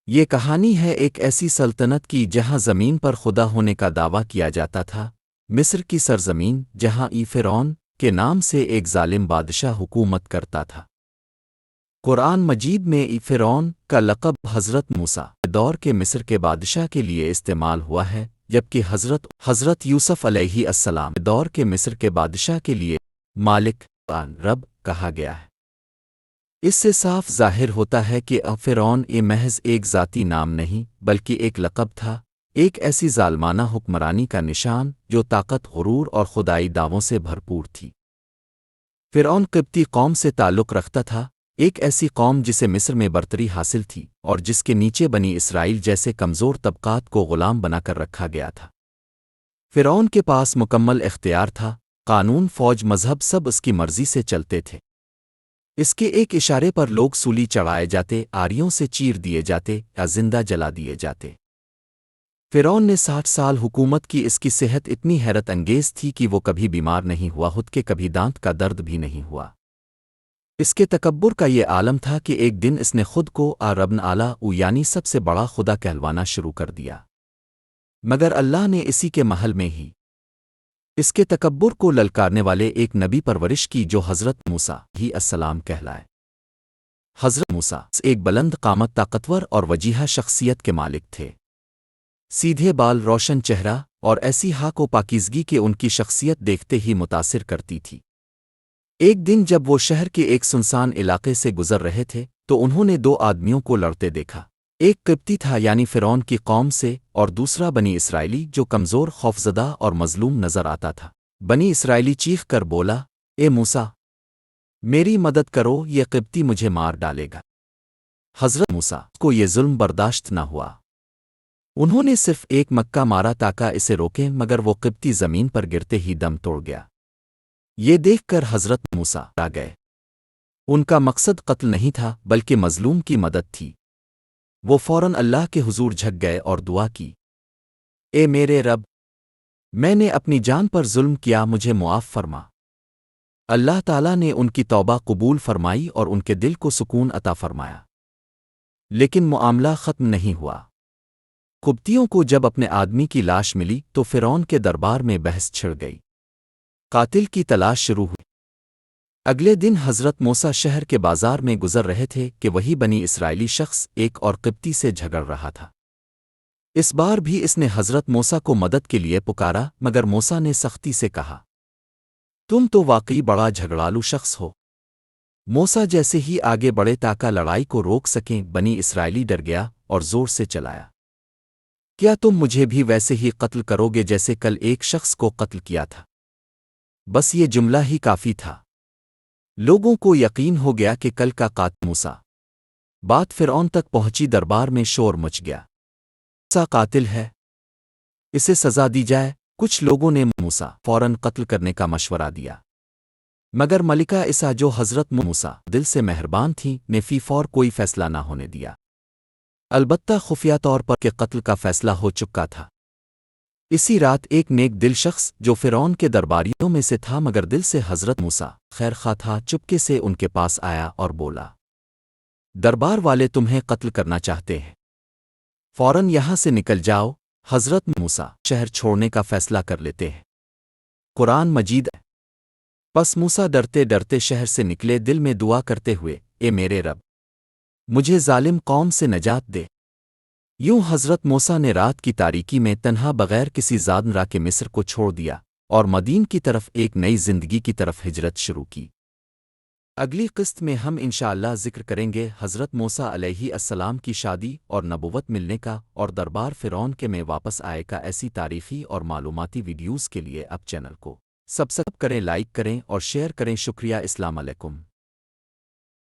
یہ کہانی ہے ایک ایسی سلطنت کی جہاں زمین پر خدا ہونے کا دعویٰ کیا جاتا تھا، مصر کی سرزمین جہاں فرعون کے نام سے ایک ظالم بادشاہ حکومت کرتا تھا۔ قرآن مجید میں فرعون کا لقب حضرت موسیٰ دور کے مصر کے بادشاہ کے لیے استعمال ہوا ہے، جبکہ حضرت یوسف علیہ السلام دور کے مصر کے بادشاہ کے لیے مالک رب کہا گیا ہے۔ اس سے صاف ظاہر ہوتا ہے کہ فرعون محض ایک ذاتی نام نہیں بلکہ ایک لقب تھا، ایک ایسی ظالمانہ حکمرانی کا نشان جو طاقت، غرور اور خدائی دعووں سے بھرپور تھی۔ فرعون قبطی قوم سے تعلق رکھتا تھا، ایک ایسی قوم جسے مصر میں برتری حاصل تھی اور جس کے نیچے بنی اسرائیل جیسے کمزور طبقات کو غلام بنا کر رکھا گیا تھا۔ فرعون کے پاس مکمل اختیار تھا، قانون، فوج، مذہب سب اس کی مرضی سے چلتے تھے۔ اس کے ایک اشارے پر لوگ سولی چڑھائے جاتے، آریوں سے چیر دیے جاتے یا زندہ جلا دیے جاتے۔ فرعون نے 60 سال حکومت کی، اس کی صحت اتنی حیرت انگیز تھی کہ وہ کبھی بیمار نہیں ہوا، خود کے کبھی دانت کا درد بھی نہیں ہوا۔ اس کے تکبر کا یہ عالم تھا کہ ایک دن اس نے خود کو ربن اعلیٰ یعنی سب سے بڑا خدا کہلوانا شروع کر دیا، مگر اللہ نے اسی کے محل میں ہی اس کے تکبر کو للکارنے والے ایک نبی پرورش کی جو حضرت موسیٰ علیہ السلام کہلائے۔ حضرت موسیٰ ایک بلند قامت، طاقتور اور وجیحہ شخصیت کے مالک تھے۔ سیدھے بال، روشن چہرہ اور ایسی ہاک و پاکیزگی کہ ان کی شخصیت دیکھتے ہی متاثر کرتی تھی۔ ایک دن جب وہ شہر کے ایک سنسان علاقے سے گزر رہے تھے تو انہوں نے 2 آدمیوں کو لڑتے دیکھا، ایک قبطی تھا یعنی فرعون کی قوم سے، اور دوسرا بنی اسرائیلی جو کمزور، خوفزدہ اور مظلوم نظر آتا تھا۔ بنی اسرائیلی چیخ کر بولا، اے موسیٰ، میری مدد کرو، یہ قبطی مجھے مار ڈالے گا۔ حضرت موسیٰ کو یہ ظلم برداشت نہ ہوا، انہوں نے صرف ایک مکہ مارا تاکہ اسے روکیں، مگر وہ قبطی زمین پر گرتے ہی دم توڑ گیا۔ یہ دیکھ کر حضرت موسیٰ آ گئے، ان کا مقصد قتل نہیں تھا بلکہ مظلوم کی مدد تھی۔ وہ فوراً اللہ کے حضور جھک گئے اور دعا کی، اے میرے رب، میں نے اپنی جان پر ظلم کیا، مجھے معاف فرما۔ اللہ تعالیٰ نے ان کی توبہ قبول فرمائی اور ان کے دل کو سکون عطا فرمایا۔ لیکن معاملہ ختم نہیں ہوا۔ قبطیوں کو جب اپنے آدمی کی لاش ملی تو فرعون کے دربار میں بحث چھڑ گئی، قاتل کی تلاش شروع ہوئی۔ اگلے دن حضرت موسیٰ شہر کے بازار میں گزر رہے تھے کہ وہی بنی اسرائیلی شخص ایک اور قبطی سے جھگڑ رہا تھا۔ اس بار بھی اس نے حضرت موسیٰ کو مدد کے لیے پکارا، مگر موسیٰ نے سختی سے کہا، تم تو واقعی بڑا جھگڑالو شخص ہو۔ موسیٰ جیسے ہی آگے بڑھے تاکہ لڑائی کو روک سکیں، بنی اسرائیلی ڈر گیا اور زور سے چلایا، کیا تم مجھے بھی ویسے ہی قتل کرو گے جیسے کل ایک شخص کو قتل کیا تھا؟ بس یہ جملہ ہی کافی تھا، لوگوں کو یقین ہو گیا کہ کل کا قاتل موسیٰ۔ بات فرعون تک پہنچی، دربار میں شور مچ گیا، موسیٰ قاتل ہے، اسے سزا دی جائے۔ کچھ لوگوں نے موسیٰ فوراً قتل کرنے کا مشورہ دیا، مگر ملکہ عیسیٰ جو حضرت موسیٰ دل سے مہربان تھیں نے فی فور کوئی فیصلہ نہ ہونے دیا، البتہ خفیہ طور پر کہ قتل کا فیصلہ ہو چکا تھا۔ اسی رات ایک نیک دل شخص جو فرعون کے درباریوں میں سے تھا مگر دل سے حضرت موسیٰ خیر خواہ تھا، چپکے سے ان کے پاس آیا اور بولا، دربار والے تمہیں قتل کرنا چاہتے ہیں، فوراً یہاں سے نکل جاؤ۔ حضرت موسیٰ شہر چھوڑنے کا فیصلہ کر لیتے ہیں۔ قرآن مجید پس موسیٰ ڈرتے ڈرتے شہر سے نکلے، دل میں دعا کرتے ہوئے، اے میرے رب، مجھے ظالم قوم سے نجات دے۔ یوں حضرت موسیٰ نے رات کی تاریکی میں تنہا بغیر کسی زاد راہ کے مصر کو چھوڑ دیا اور مدین کی طرف ایک نئی زندگی کی طرف ہجرت شروع کی۔ اگلی قسط میں ہم انشاءاللہ ذکر کریں گے حضرت موسیٰ علیہ السلام کی شادی اور نبوت ملنے کا اور دربار فرعون کے میں واپس آئے کا۔ ایسی تاریخی اور معلوماتی ویڈیوز کے لیے اب چینل کو سبسکرائب کریں، لائک کریں اور شیئر کریں۔ شکریہ۔ السلام علیکم۔